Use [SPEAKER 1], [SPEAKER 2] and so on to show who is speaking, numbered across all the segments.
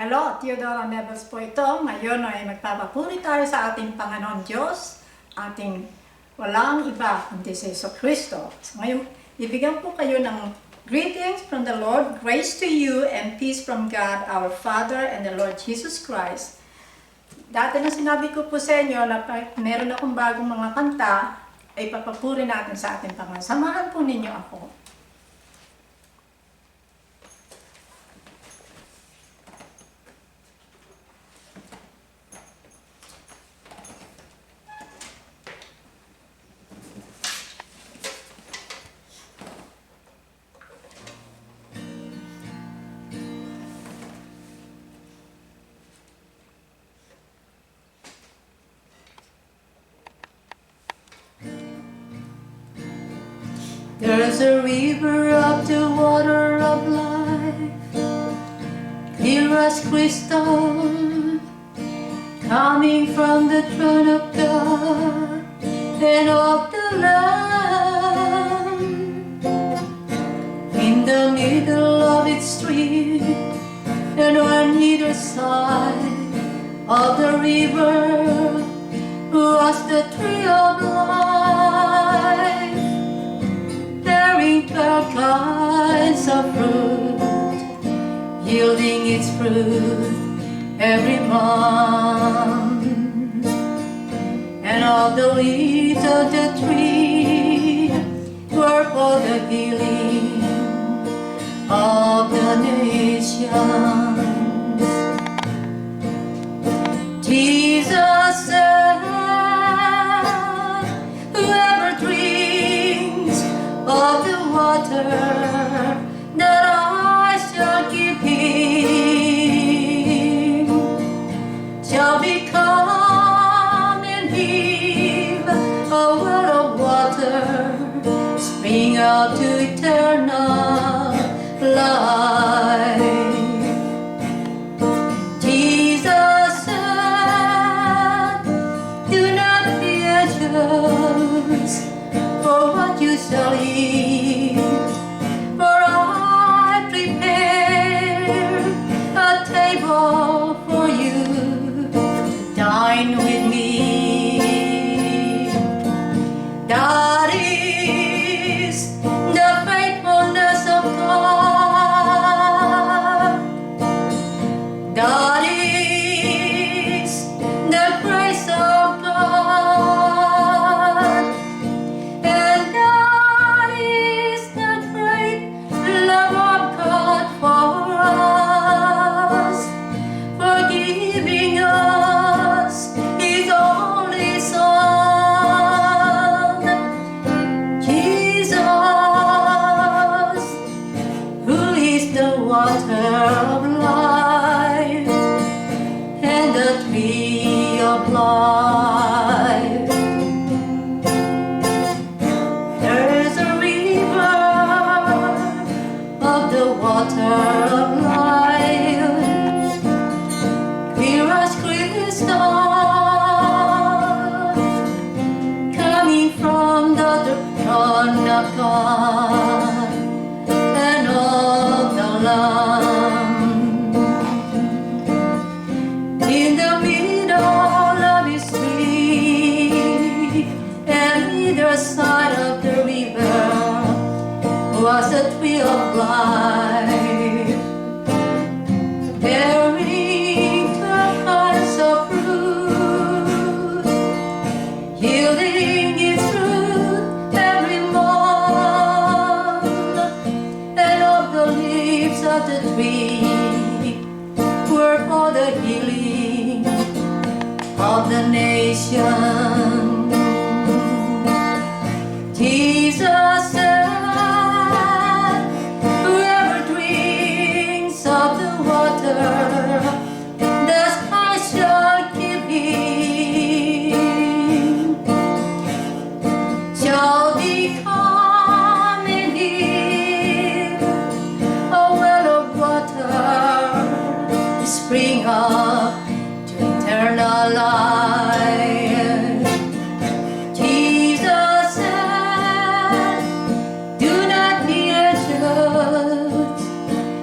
[SPEAKER 1] Hello, Theodora Nevels po ito. Ngayon ay magpapapuri tayo sa ating Panginoon Diyos, ating walang iba kundi si Jesu Kristo. So ngayon, ibigyan po kayo ng greetings from the Lord, grace to you and peace from God, our Father and the Lord Jesus Christ. Dati na sinabi ko po sa inyo na meron akong bagong mga kanta, ay papapuri natin sa ating Panginoon. Samahan po ninyo ako. There's a river of the water of life, clear as crystal, coming from the throne of God and of the Lamb. In the middle of its stream, and on either side of the river was the tree of life, bearing 12 kinds of fruit, yielding its fruit every month. And all the leaves of the tree were for the healing of the nations. Jesus said, whoever drinks of the water that I shall give him shall become in him a well of water, spring out to eternal life. Jesus said, do not be anxious for what you shall eat, for I prepare a table for you. Dine with me. That is the faithfulness of God. That is the grace of God. And that is the great love of God for us, for giving us His only Son, Jesus, who is the water of life and the tree of life. There's a river of the water of life, clear as crystal, coming from the throne of God and of the Lamb. In the middle of his tree, and either side of the river was a tree of life, bearing 12 kinds of fruit, yielding its fruit every month. And of the leaves of the tree were for the healing of the nation. Jesus said, whoever drinks of the water that I shall give him shall become in him a well of water, spring up to eternal life. Jesus said, do not be anxious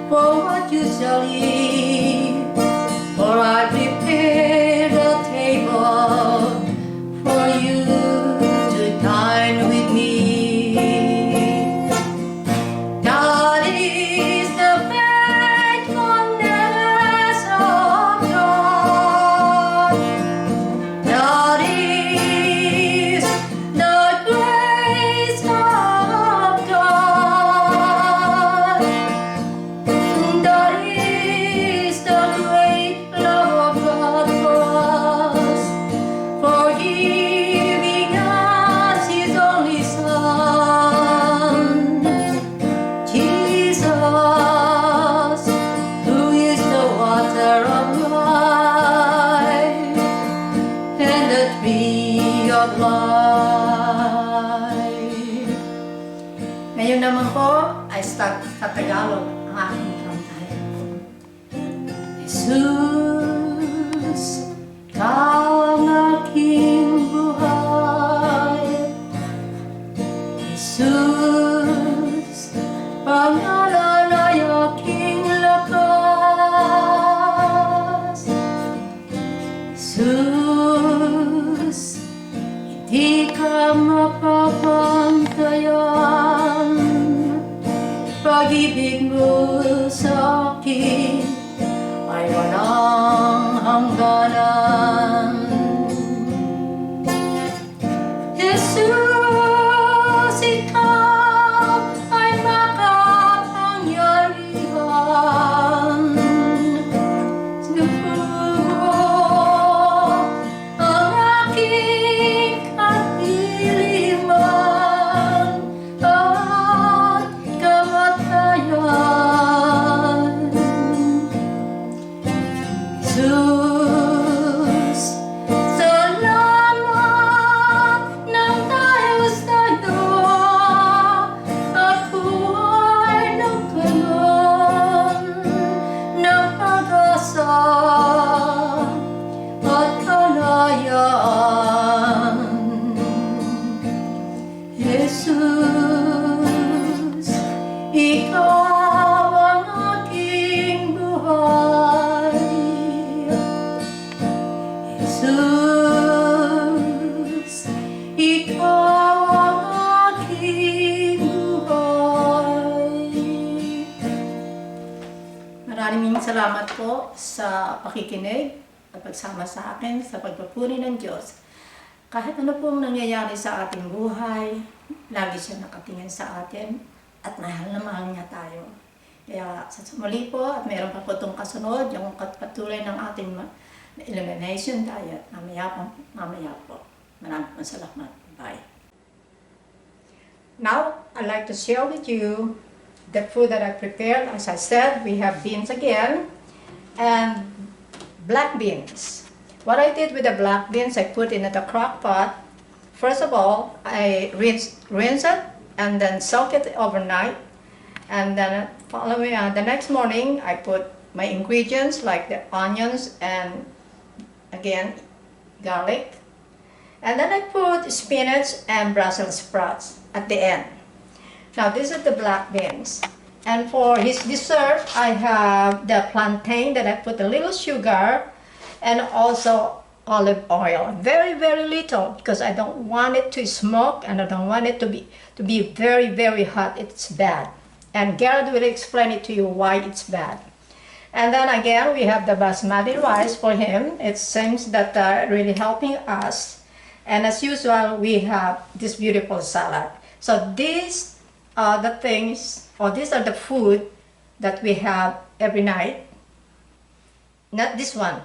[SPEAKER 1] for what you shall eat, Jesus, Ikaw ang aking buhay. Jesus, pangalan ay aking lakas. Jesus, hindi ka mapapantayan. Pag-ibig mo sa akin ay walang hangganan. Jesus, ikaw ay makapangyarihan. Sinubo ang aking kahiliman at kamatayan. Jesus, salamat ng dahil sa'yo. Ako ay nagkaroon ng pag-asa at kalayaan. Jesus, ikaw ang aking buhay. Jesus, ikaw ang aking buhay. Maraming salamat po sa pakikinig at pagsama sa akin sa pagpupuri ng Diyos. Kahit ano pong nangyayari sa ating buhay, lagi siya nakatingin sa atin at mahal na mahal niya tayo. Kaya sa muli po, at mayroon pa po itong kasunod, yung patuloy ng ating elimination diet. Mamaya po. Maraming po salamat. Bye. Now, I'd like to share with you the food that I prepared. As I said, we have beans again and black beans. What I did with the black beans, I put in the crock pot. First of all, I rinse it and then soak it overnight. And then the next morning, I put my ingredients like the onions and again garlic. And then I put spinach and Brussels sprouts at the end. Now this is the black beans. And for his dessert, I have the plantain that I put a little sugar and also olive oil. Very, very little because I don't want it to smoke and I don't want it to be very, very hot. It's bad. And Gerald will explain it to you why it's bad. And then again, we have the basmati rice for him. It seems that really helping us. And as usual, we have this beautiful salad. So these are the things, or these are the food that we have every night. Not this one.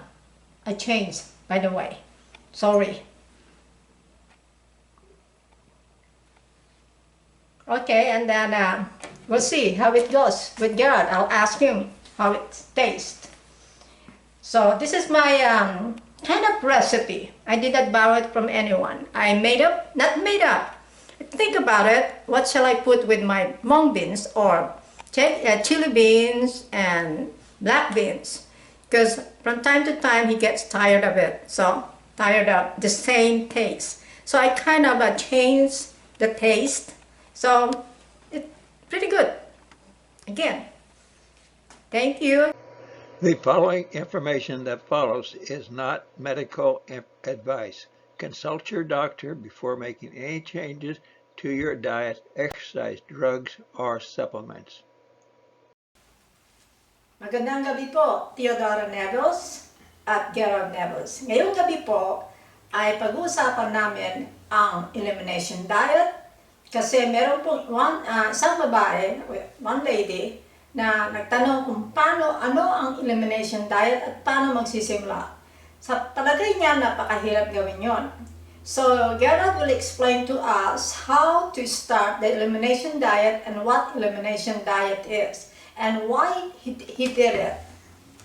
[SPEAKER 1] I changed, by the way. Sorry. Okay, and then we'll see how it goes with Gerald. I'll ask him how it tastes. So this is my kind of recipe. I did not borrow it from anyone. I not made up. Think about it. What shall I put with my mung beans or chili beans and black beans? Because from time to time he gets tired of it. So tired of the same taste. So I kind of changed the taste. So it's pretty good. Again, thank you.
[SPEAKER 2] The following information that follows is not medical advice. Consult your doctor before making any changes to your diet, exercise, drugs, or supplements.
[SPEAKER 1] Magandang gabi po, Theodora Neves at Gerald Neves. Ngayong gabi po ay pag-uusapan namin ang elimination diet kasi meron pong isang babae, one lady, na nagtanong kung ano ang elimination diet at paano magsisimula. Sa palagay niya, napakahirap gawin yon. So, Gerald will explain to us how to start the elimination diet and what elimination diet is and why he did it.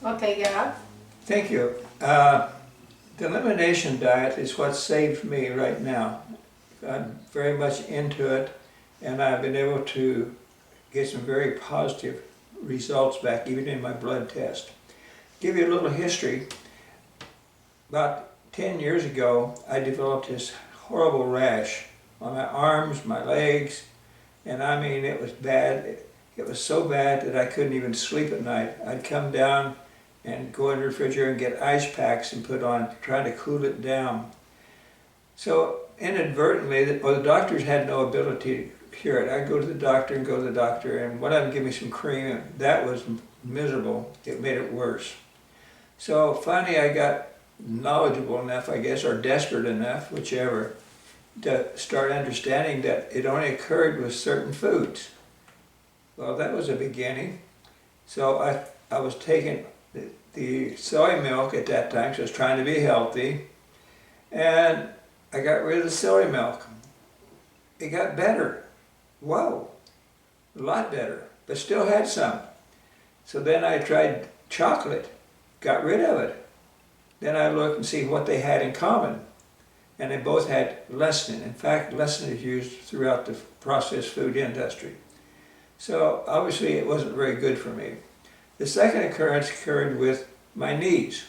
[SPEAKER 1] Okay, Gerald?
[SPEAKER 3] Thank you. The elimination diet is what saved me right now. I'm very much into it, and I've been able to get some very positive results back, even in my blood test. give you a little history. About 10 years ago, I developed this horrible rash on my arms, my legs, and I mean, it was bad. It was so bad that I couldn't even sleep at night. I'd come down and go in the refrigerator and get ice packs and put on, trying to cool it down. So inadvertently, the doctors had no ability to cure it. I'd go to the doctor and one of them give me some cream. That was miserable. It made it worse. So finally I got knowledgeable enough, I guess, or desperate enough, whichever, to start understanding that it only occurred with certain foods. Well, that was a beginning. So I was taking the soy milk at that time, so I was trying to be healthy, and I got rid of the soy milk. It got better. Whoa, a lot better, but still had some. So then I tried chocolate, got rid of it. Then I looked and see what they had in common. And they both had lecithin. In fact, lecithin is used throughout the processed food industry. So obviously it wasn't very good for me. The second occurrence occurred with my knees.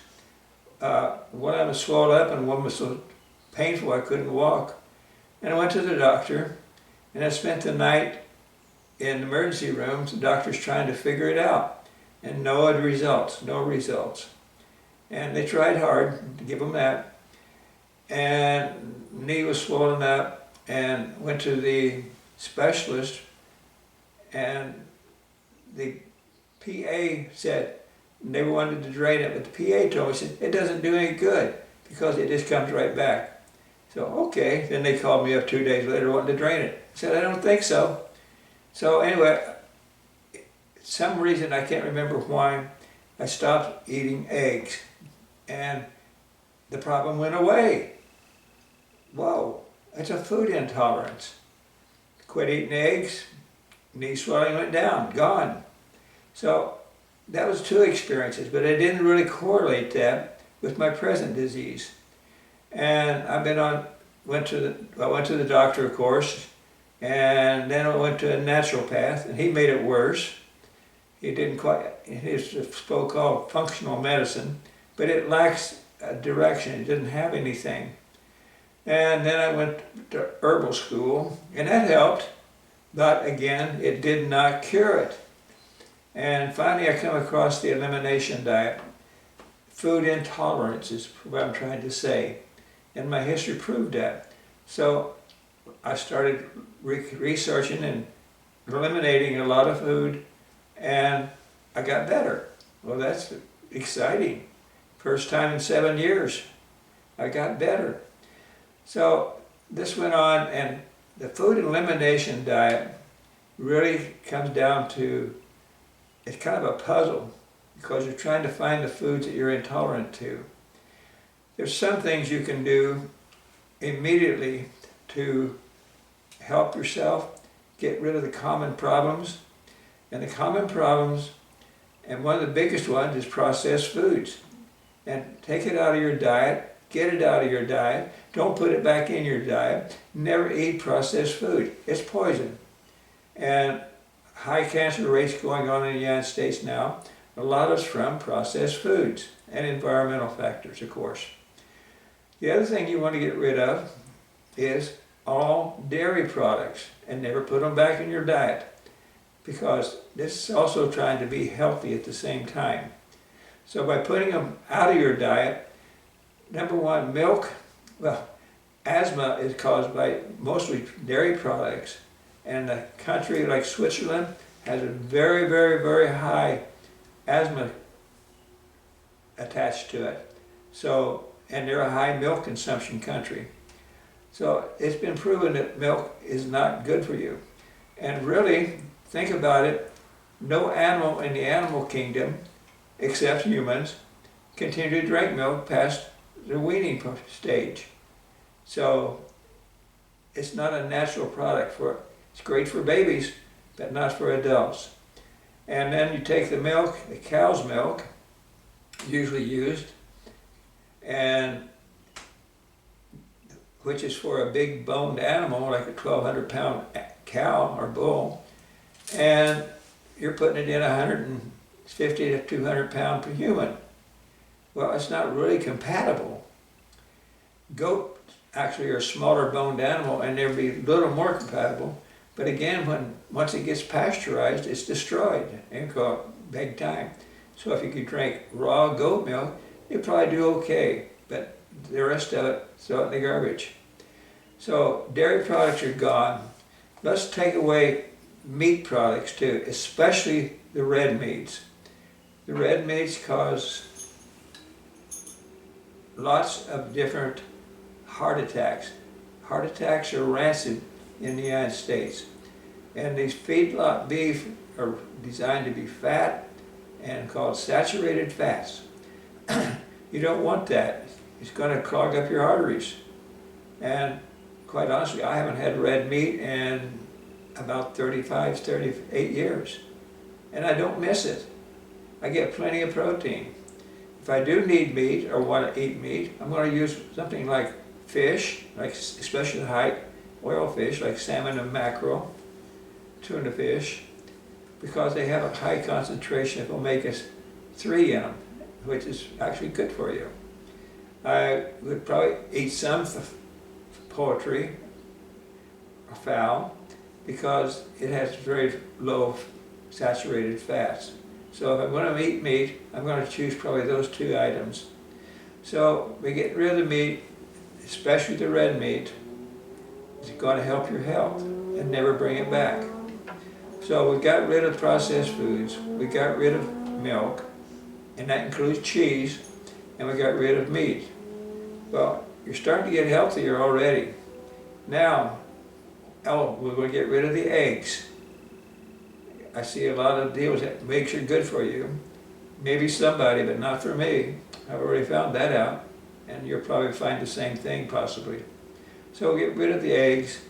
[SPEAKER 3] One of them was swollen up and one was so painful I couldn't walk. And I went to the doctor and I spent the night in the emergency rooms, the doctors trying to figure it out. And no results. And they tried hard to give them that. And knee was swollen up and went to the specialist, and the PA said they wanted to drain it, but the PA told me, said, it doesn't do any good because it just comes right back. So okay, then they called me up 2 days later wanting to drain it. I said, I don't think so. So anyway, some reason I can't remember why, I stopped eating eggs and the problem went away. Whoa, it's a food intolerance. Quit eating eggs, knee swelling went down, gone. So that was two experiences, but I didn't really correlate that with my present disease. And I went to the doctor, of course, and then I went to a naturopath, and he made it worse. He didn't quite, his so-called functional medicine, but it lacks a direction. It didn't have anything. And then I went to herbal school, and that helped, but again, it did not cure it. And finally, I come across the elimination diet. Food intolerance is what I'm trying to say, and my history proved that. So I started researching and eliminating a lot of food, and I got better. Well, that's exciting. First time in 7 years, I got better. So this went on, and the food elimination diet really comes down to, it's kind of a puzzle because you're trying to find the foods that you're intolerant to. There's some things you can do immediately to help yourself get rid of the common problems. And the common problems, and one of the biggest ones, is processed foods. And take it out of your diet, get it out of your diet, don't put it back in your diet, never eat processed food. It's poison. And high cancer rates going on in the United States now, a lot of it's from processed foods and environmental factors, of course. The other thing you want to get rid of is all dairy products and never put them back in your diet, because this is also trying to be healthy at the same time. So by putting them out of your diet, number one, milk, well, asthma is caused by mostly dairy products, and a country like Switzerland has a very, very, very high asthma attached to it. So, and they're a high milk consumption country. So it's been proven that milk is not good for you. And really, think about it, no animal in the animal kingdom, except humans, continue to drink milk past the weaning stage. So it's not a natural product. It's great for babies, but not for adults. And then you take the milk, the cow's milk, usually used, and which is for a big boned animal, like a 1,200-pound cow or bull, and you're putting it in 150 to 200 pound per human. Well, it's not really compatible. Goat actually are a smaller boned animal and they'll be a little more compatible. But again, once it gets pasteurized, it's destroyed and called big time. So if you could drink raw goat milk, you'd probably do okay. But the rest of it, throw it in the garbage. So dairy products are gone. Let's take away meat products too, especially the red meats. The red meats cause lots of different heart attacks. Heart attacks are rancid in the United States. And these feedlot beef are designed to be fat and called saturated fats. You don't want that. It's going to clog up your arteries. And quite honestly, I haven't had red meat in about 35, 38 years. And I don't miss it. I get plenty of protein. If I do need meat or want to eat meat, I'm going to use something like fish, like especially high oil fish like salmon and mackerel, tuna fish, because they have a high concentration of omega-3 in them, which is actually good for you. I would probably eat some poultry or fowl because it has very low saturated fats. So if I'm going to eat meat, I'm going to choose probably those two items. So we get rid of the meat, especially the red meat. It's going to help your health and never bring it back. So we got rid of processed foods, we got rid of milk, and that includes cheese, and we got rid of meat. Well, you're starting to get healthier already. Now, we're going to get rid of the eggs. I see a lot of deals that eggs are good for you. Maybe somebody, but not for me. I've already found that out, and you'll probably find the same thing possibly. So get rid of the eggs,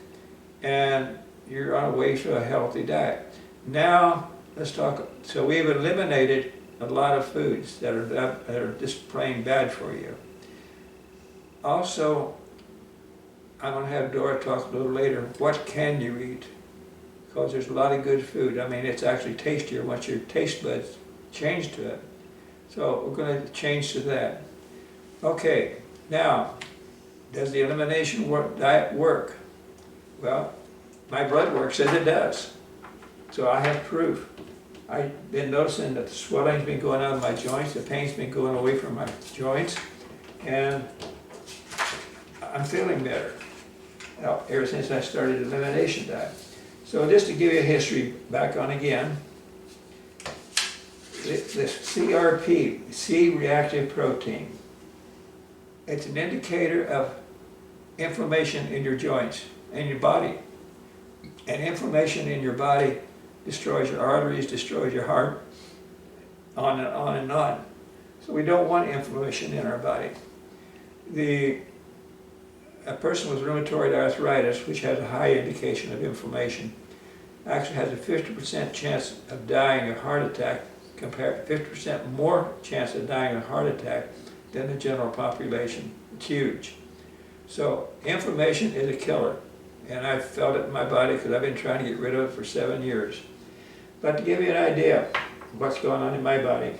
[SPEAKER 3] and you're on a way to a healthy diet. Now, let's talk. So we've eliminated a lot of foods that are just plain bad for you. Also, I'm going to have Dora talk a little later. What can you eat? Because there's a lot of good food. I mean, it's actually tastier once your taste buds change to it. So we're going to change to that. Okay, now, does the elimination diet work? Well, my blood work says it does. So I have proof. I've been noticing that the swelling's been going out of my joints, the pain's been going away from my joints, and I'm feeling better ever since I started the elimination diet. So just to give you a history back on again, the CRP, C-reactive protein, it's an indicator of inflammation in your joints and your body. And inflammation in your body destroys your arteries, destroys your heart, on and on and on. So we don't want inflammation in our body. A person with rheumatoid arthritis, which has a high indication of inflammation, actually has a 50% chance of dying of heart attack, compared to 50% more chance of dying of heart attack than the general population. It's huge. So inflammation is a killer, and I've felt it in my body because I've been trying to get rid of it for 7 years. But to give you an idea of what's going on in my body,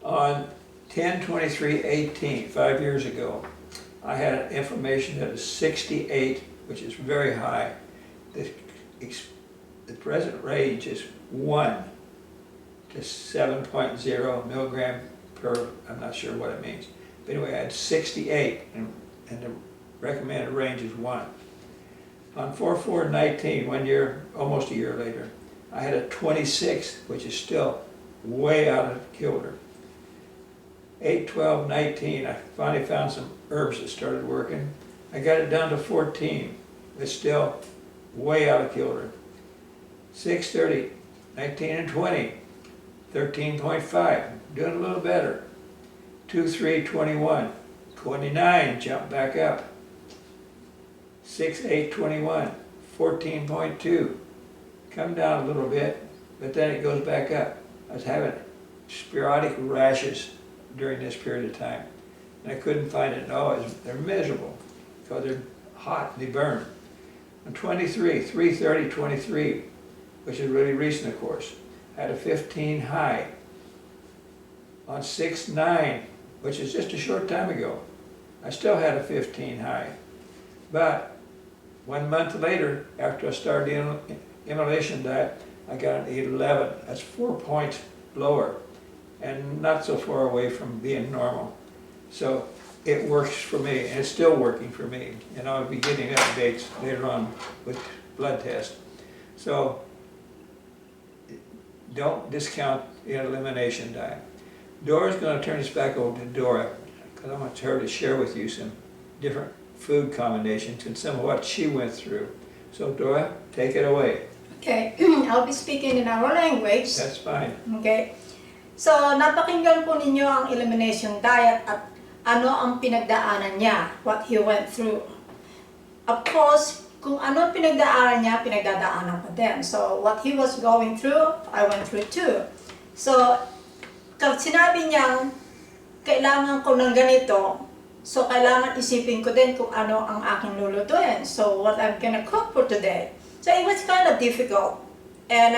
[SPEAKER 3] on 10/23/18, 5 years ago, I had an inflammation that was 68, which is very high. The present range is 1 to 7.0 milligram per, I'm not sure what it means. But anyway, I had 68, and the recommended range is 1. On 4/4/19, 1 year, almost a year later, I had a 26, which is still way out of kilter. 8/12/19, I finally found some herbs that started working. I got it down to 14. It's still way out of kilter. 6/30/19 and 20, 13.5, doing a little better. 2/3/21, 29, jumped back up. 6/8/21, 14.2, come down a little bit, but then it goes back up. I was having sporadic rashes during this period of time, and I couldn't find it. No, they're miserable because they're hot, they burn. On 23, 3/30/23, which is really recent, of course, I had a 15 high. on 6/9, which is just a short time ago. I still had a 15 high. But 1 month later, after I started the Elimination diet, I got an 11. That's 4 points lower and not so far away from being normal. So it works for me, and it's still working for me. And I'll be getting updates later on with blood tests. So don't discount the Elimination diet. Dora's going to turn this back over to Dora, because I want her to share with you some different food combinations and some of what she went through. So Dora, take it away.
[SPEAKER 1] Okay, I'll be speaking in our language.
[SPEAKER 3] That's fine.
[SPEAKER 1] Okay. So, napakinggan po ninyo ang elimination diet at ano ang pinagdaanan niya, what he went through. Of course, kung ano ang pinagdaanan niya, pinagdadaanan ko din. So, what he was going through, I went through too. So, sinabi niyang, kailangan ko ng ganito, so kailangan isipin ko din kung ano ang aking lulutuin. So, what I'm gonna cook for today. So, it was kind of difficult. And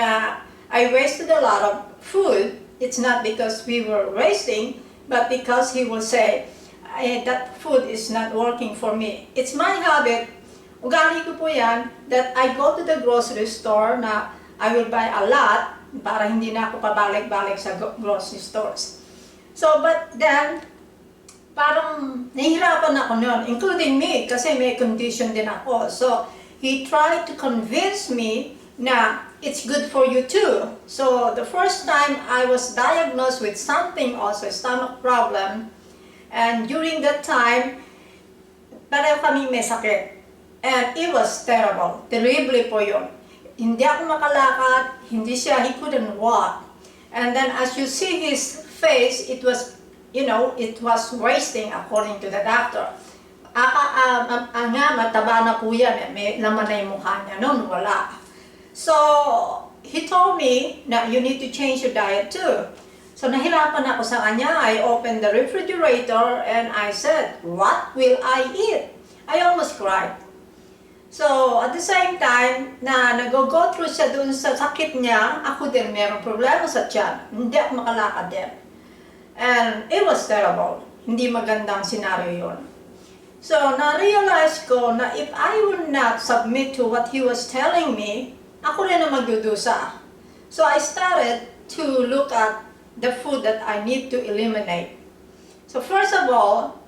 [SPEAKER 1] I wasted a lot of food. It's not because we were wasting, but because he will say, that food is not working for me. It's my habit, ugali ko po yan, that I go to the grocery store na I will buy a lot para hindi na ako pabalik-balik sa grocery stores. So, but then, parang nahihirapan ako noon, including me, kasi may condition din ako. So, he tried to convince me na it's good for you too. So, the first time I was diagnosed with something also, stomach problem, and during that time, pareho kami may sakit. And it was terrible. Terrible po yun. Hindi ako makalakad, he couldn't walk. And then as you see his face, it was, it was wasting according to the doctor. Nga, mataba na po yan, may laman na yung mukha niya noon, wala. So, he told me na you need to change your diet too. So, nahirapan ako sa kanya. I opened the refrigerator and I said, what will I eat? I almost cried. So, at the same time, na nag-go through siya dun sa sakit niya, ako din merong problema sa tiyan. Hindi ako makalakad din. And it was terrible. Hindi magandang scenario yun. So, na-realize ko na if I would not submit to what he was telling me, ako rin ang magdudusa. So, I started to look at the food that I need to eliminate. So, first of all,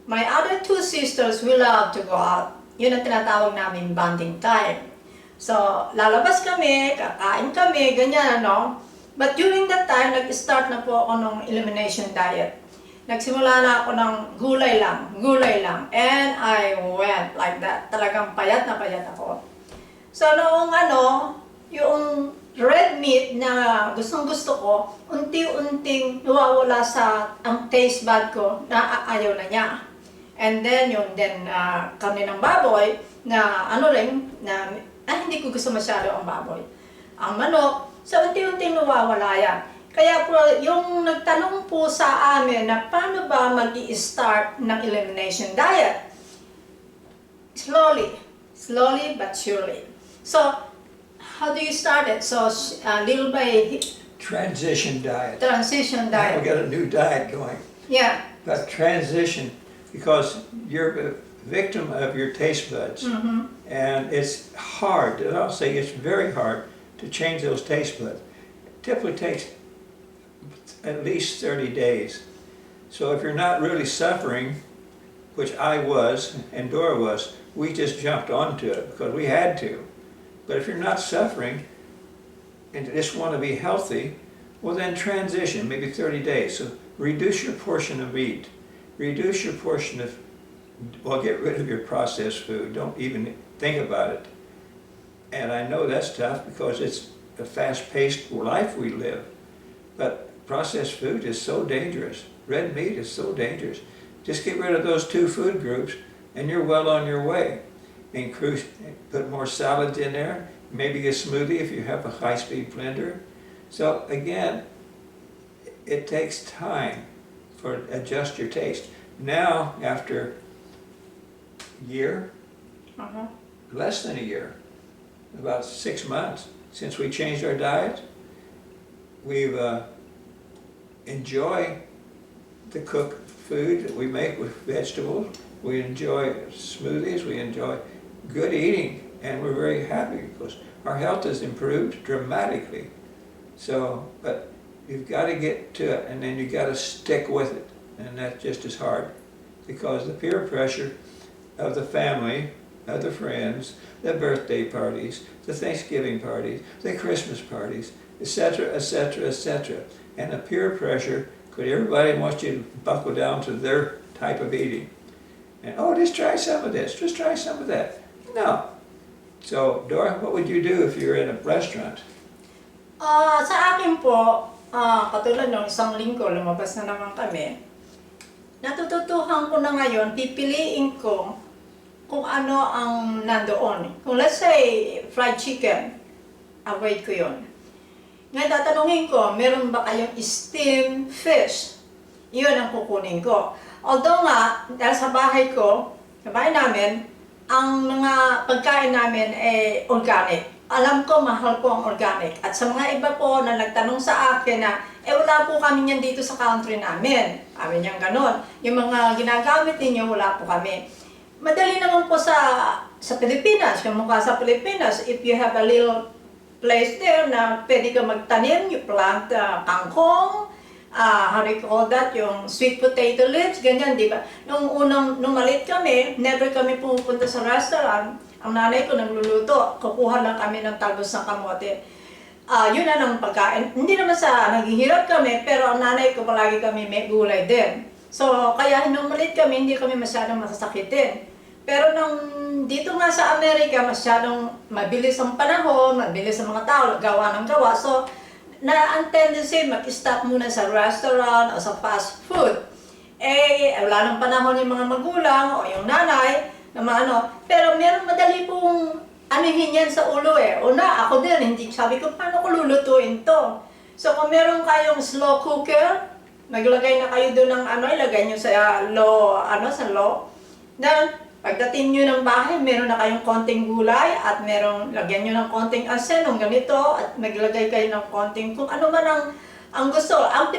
[SPEAKER 1] my other two sisters, we love to go out. Yun ang tinatawag namin bonding time. So, lalabas kami, kakain kami, ganyan, ano. But during that time, nag-start na po ako ng elimination diet. Nagsimula na ako ng gulay lang. And I went like that. Talagang payat na payat ako. So noong yung red meat na gustong-gusto ko, unti-unting nawawala sa ang taste bud ko na ayaw na niya. And then kami ng baboy na hindi ko gusto masyado ang baboy. Ang manok, so unti-unting nawawala yan. Kaya po, yung nagtanong po sa amin na paano ba mag-i-start ng elimination diet? Slowly but surely. So, how do you start it? So, little by...
[SPEAKER 3] Transition diet.
[SPEAKER 1] Transition
[SPEAKER 3] Now
[SPEAKER 1] diet.
[SPEAKER 3] we got a new diet going.
[SPEAKER 1] Yeah.
[SPEAKER 3] But transition, because you're a victim of your taste buds.
[SPEAKER 1] Mm-hmm.
[SPEAKER 3] And it's hard, and I'll say it's very hard to change those taste buds. It typically takes at least 30 days. So if you're not really suffering, which I was and Dora was, we just jumped onto it because we had to. But if you're not suffering and just want to be healthy, well then transition, maybe 30 days. So reduce your portion of meat. Reduce your portion of, get rid of your processed food. Don't even think about it. And I know that's tough because it's a fast-paced life we live. But processed food is so dangerous. Red meat is so dangerous. Just get rid of those two food groups and you're well on your way. Put more salads in there, maybe a smoothie if you have a high-speed blender. So again, it takes time for adjust your taste. Now, after a year, less than a year, about 6 months since we changed our diet, we've enjoy the cooked food that we make with vegetables. We enjoy smoothies. We enjoy good eating, and we're very happy because our health has improved dramatically. So, but you've got to get to it, and then you got to stick with it, and that's just as hard because the peer pressure of the family, of the friends, the birthday parties, the Thanksgiving parties, the Christmas parties, etc., etc., etc., and the peer pressure, because everybody wants you to buckle down to their type of eating. And, oh, just try some of this, just try some of that. No. So, Dora, what would you do if you're in a restaurant?
[SPEAKER 1] Sa akin po, katulad nung isang linggo, lumabas na naman kami. Natututuhan ko na ngayon, pipiliin ko kung ano ang nandoon. Kung let's say, fried chicken, avoid ko yun. Ngayon tatanungin ko, meron ba kayong steamed fish? Yun ang kukunin ko. Although nga, dahil sa bahay ko, sa bahay namin, ang mga pagkain namin ay organic. Alam ko, mahal ko ang organic. At sa mga iba po na nagtanong sa akin na, wala po kami yan dito sa country namin. Amin yan ganon. Yung mga ginagamit ninyo, wala po kami. Madali naman po sa Pilipinas, yung mukha sa Pilipinas, if you have a little place there na pwede ka magtanim, you plant kangkong, how do you call that, yung sweet potato leaves, ganyan, di ba? Nung maliit kami, never kami pupunta sa restaurant. Ang nanay ko nagluluto, kukuha lang kami ng talbos ng kamote. Yun na ng pagkain. Hindi naman sa naghihirap kami, pero ang nanay ko palagi kami may gulay din. So, kaya nung maliit kami, hindi kami masyadong masasakitin. Pero nung dito nga sa Amerika, masyadong mabilis ang panahon, mabilis ang mga tao, gawa ng gawa. So, ang tendency mag-stop muna sa restaurant o sa fast food. Wala nang panahon yung mga magulang o yung nanay na ano. Pero meron madali pong anuhin yan sa ulo Una, ako din, hindi sabi ko, paano ko lulutuin to? So kung meron kayong slow cooker, maglagay na kayo doon ng ilagay nyo sa low. Then, pagdating nyo ng bahay, meron na kayong konting gulay at lagyan nyo ng konting asin, ng ganito, at maglagay kayo ng konting, kung ano man ang gusto. Ang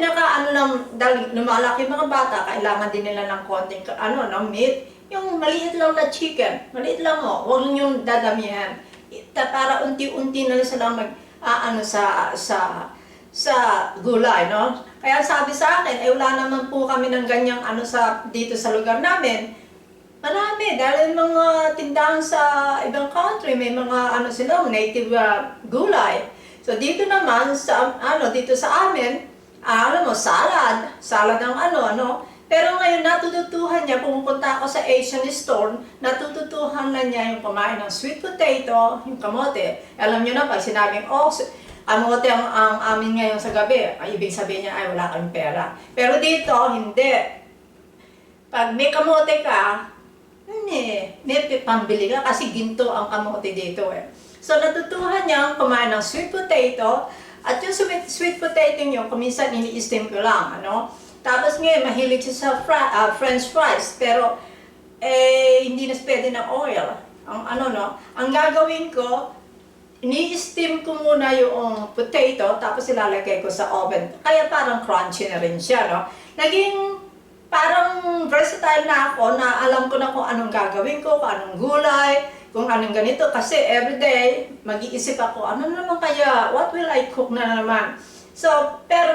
[SPEAKER 1] dahil lumalaki mga bata, kailangan din nila ng konting, ng meat. Yung maliit lang na chicken, maliit lang huwag nyo dadamihan. Para unti-unti na sila sa gulay, no? Kaya sabi sa akin, wala naman po kami ng ganyang dito sa lugar namin. Marami, dahil mga tindahan sa ibang country, may mga sila, native gulay. So dito naman, dito sa amin, salad ng Pero ngayon natututuhan niya, pumupunta ako sa Asian store, natututuhan na niya yung kumain ng sweet potato, yung kamote. Alam niyo na, pag sinabing, kamote ang amin ngayon sa gabi, ibig sabihin niya, wala kang pera. Pero dito, hindi. Pag may kamote ka, may pambili ka kasi ginto ang kamote dito So natutuhan niya kumain ng sweet potato at yung sweet potato niyo, kuminsan ini-steam ko lang, Tapos ngayon, mahilig siya sa french fries, pero hindi na pwede ng oil. Ang gagawin ko, ini-steam ko muna yung potato, tapos ilalagay ko sa oven. Kaya parang crunchy na rin siya, Naging parang versatile na ako na alam ko na kung anong gagawin ko, kung anong gulay, kung anong ganito. Kasi everyday, mag-iisip ako, ano naman kaya, what will I cook na naman? So, pero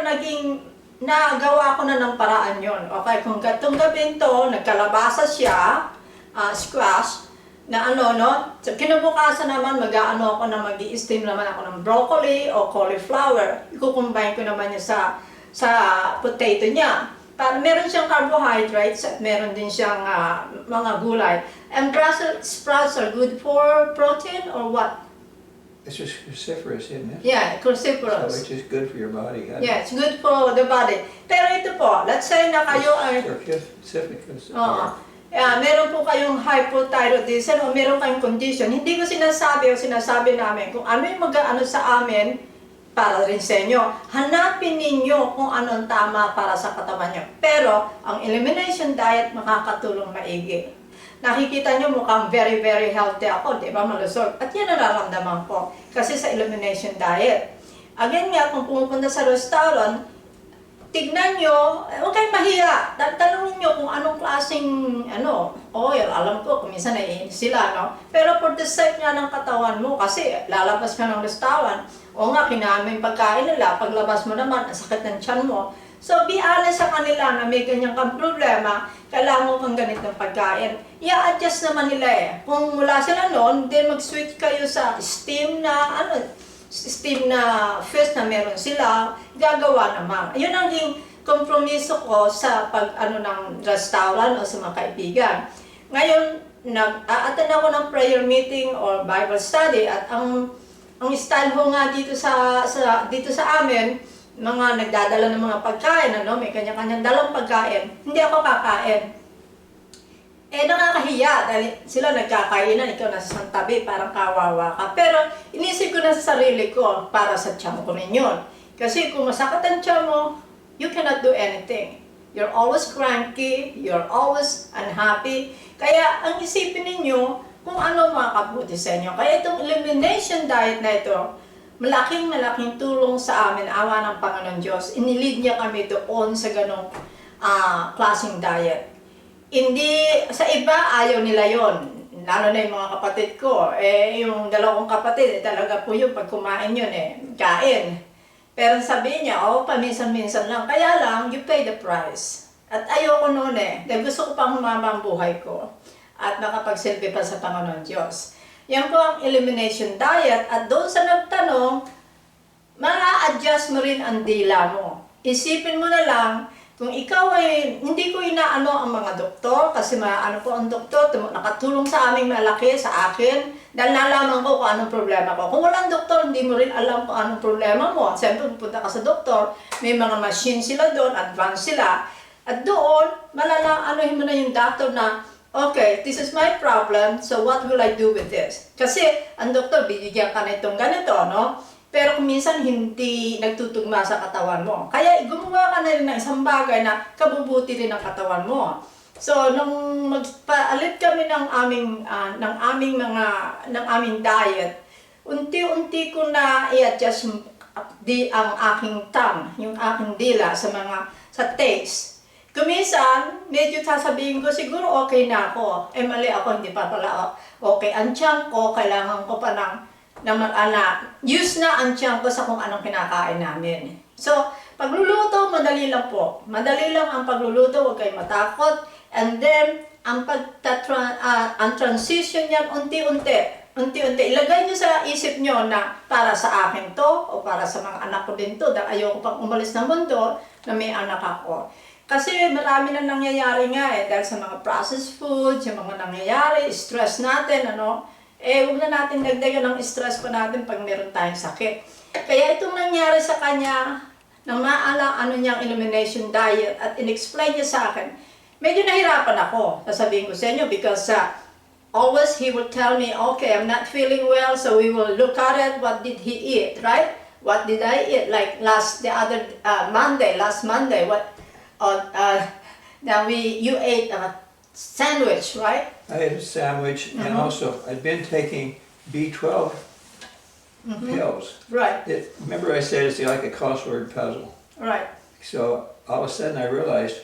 [SPEAKER 1] nagawa ko na ng paraan yon. Okay, kung gatong gabing to, nagkalabasa siya, squash, na so kinabukasan naman, mag-i-steam naman ako ng broccoli o cauliflower. Ikukumbine ko naman niya sa potato niya. Meron siyang carbohydrates at meron din siyang mga gulay. And Brussels sprouts are good for protein or what?
[SPEAKER 3] It's just cruciferous, isn't it?
[SPEAKER 1] Yeah, cruciferous.
[SPEAKER 3] So it's just good for your body.
[SPEAKER 1] Yeah, it's good for the body. Pero ito po, let's say na kayo ay...
[SPEAKER 3] Cruciferous.
[SPEAKER 1] meron po kayong hypothyroidism o meron kayong condition. Hindi ko sinasabi namin kung ano yung mag-ano sa amin, para rin sa inyo. Hanapin ninyo kung anong tama para sa katawan nyo. Pero, ang elimination diet makakatulong maigi. Nakikita nyo mukhang very, very healthy ako, di ba? Malusog. At yan nararamdaman ko. Kasi sa elimination diet. Again nga, kung pumupunta sa restaurant, tignan nyo, huwag kayong mahiya. Tanungin nyo kung anong klaseng oil. Alam ko, kung minsan naiinis sila, no? Pero for the sake nga ng katawan mo, kasi lalabas ka ng restaurant, o nga, kinain mo yung pagkain nila, paglabas mo naman, ang sakit ng tiyan mo. So, be honest sa kanila na may ganyang kang problema, kailangan mo kang ganitong pagkain. I-adjust naman nila eh. Kung mula sila noon, then mag-switch kayo sa steam na, fish na meron sila, gagawa naman. Yun ang kompromiso ko sa ng restaurant o sa mga kaibigan. Ngayon, nag-attend ako ng prayer meeting or Bible study at ang style ko nga dito sa amin, mga nagdadala ng mga pagkain, may kanya-kanyang dalang pagkain, hindi ako kakain. Nakakahiya dahil sila nagkakainan, ikaw nasa tabi, parang kawawa ka. Pero inisip ko na sa sarili ko, para sa tiyan ko rin yun. Kasi kung masakit ang tiyan mo, you cannot do anything. You're always cranky, you're always unhappy. Kaya ang isipin ninyo kung ano makakabuti sa inyo. Kaya itong elimination diet na ito, malaking tulong sa amin, awa ng Panginoon Diyos. Inilid niya kami doon sa ganong klaseng diet. Hindi, sa iba ayaw nila yon. Lalo na yung mga kapatid ko. Yung dalawang kapatid, talaga po yung pag kumain yun kain. Pero sabihin niya, paminsan-minsan lang. Kaya lang, you pay the price. At ayoko noon dahil gusto ko pang humama ang buhay ko. At makapagsilbi pa sa Panginoon Diyos. Yan po ang elimination diet. At doon sa nagtanong, ma-adjust mo rin ang dila mo. Isipin mo na lang, kung ikaw ay, hindi ko inaano ang mga doktor, kasi po ang doktor, nakatulong sa aming malaki, sa akin, dahil nalaman ko kung anong problema ko. Kung walang doktor, hindi mo rin alam kung anong problema mo. Siyempre, pupunta ka sa doktor, may mga machine sila doon, advanced sila. At doon, anohin mo na yung doctor na, okay, this is my problem, so what will I do with this? Kasi, ang doktor, bibigyan ka na itong ganito, no? Pero kung minsan hindi nagtutugma sa katawan mo. Kaya gumawa ka na rin ng isang bagay na kabubuti rin ng katawan mo. So, nung magpaalit kami ng aming diet, unti-unti ko na i-adjust ang aking tongue, yung aking dila sa taste. Kuminsan, medyo sasabihin ko, siguro okay na ako. Mali ako, hindi pa pala okay. Ang tiyan ko, kailangan ko pa use na ang tiyan ko sa kung anong kinakain namin. So, pagluluto, madali lang po. Madali lang ang pagluluto, huwag kayong matakot. And then, ang transition niyan, unti-unti. Ilagay nyo sa isip nyo na para sa akin to, o para sa mga anak ko din to, dahil ayoko pang umalis ng mundo na may anak ako. Kasi marami na nangyayari nga dahil sa mga processed foods, yung mga nangyayari, stress natin, huwag na natin dagdagan ng stress pa natin pag meron tayong sakit. Kaya itong nangyari sa kanya, nang niyang elimination diet at in-explain niya sa akin, medyo nahirapan ako, sasabihin ko sa inyo, because always he will tell me, okay, I'm not feeling well, so we will look at it, what did he eat, right? What did I eat? Like last Monday, you ate a sandwich, right?
[SPEAKER 3] I had a sandwich, and also I'd been taking B12 pills.
[SPEAKER 1] Right.
[SPEAKER 3] Remember I said it's like a crossword puzzle.
[SPEAKER 1] Right.
[SPEAKER 3] So all of a sudden I realized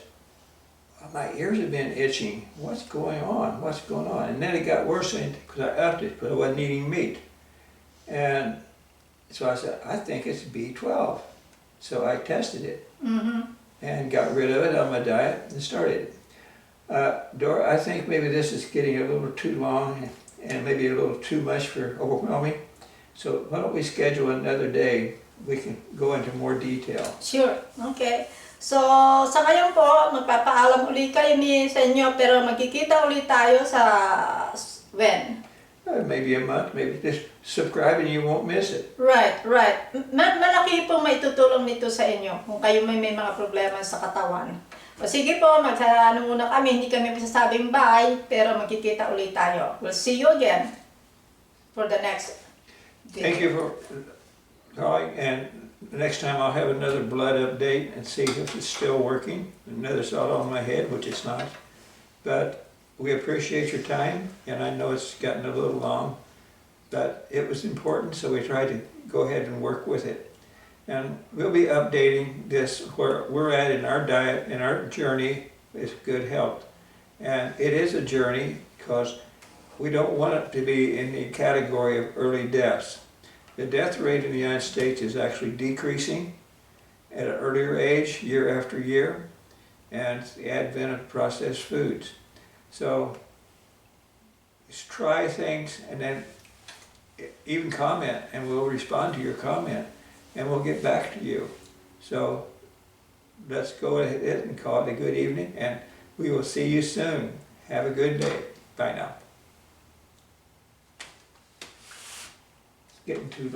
[SPEAKER 3] my ears have been itching. What's going on? What's going on? And then it got worse because I upped it because I wasn't eating meat. And so I said, I think it's B12. So I tested it and got rid of it on my diet and started. Dora, I think maybe this is getting a little too long and maybe a little too much for overwhelming. So why don't we schedule another day? We can go into more detail.
[SPEAKER 1] Sure. Okay. So, sa ngayon po, magpapaalam ulit kayo sa inyo, pero magkikita ulit tayo sa when?
[SPEAKER 3] Maybe a month, maybe just subscribe and you won't miss it.
[SPEAKER 1] Right. Malaki po may tutulong nito sa inyo kung kayo may mga problema sa katawan. O sige po, muna kami, hindi kami masasabing bye, pero magkikita ulit tayo. We'll see you again for the next video.
[SPEAKER 3] Thank you for calling, and next time I'll have another blood update and see if it's still working. Another thought on my head, which it's not. But we appreciate your time, and I know it's gotten a little long, but it was important, so we tried to go ahead and work with it. And we'll be updating this where we're at in our diet and our journey with good health. And it is a journey because we don't want it to be in the category of early deaths. The death rate in the United States is actually decreasing at an earlier age, year after year, and it's the advent of processed foods. So just try things and then even comment, and we'll respond to your comment and we'll get back to you. So let's go ahead and call it a good evening, and we will see you soon. Have a good day. Bye now. It's getting too long.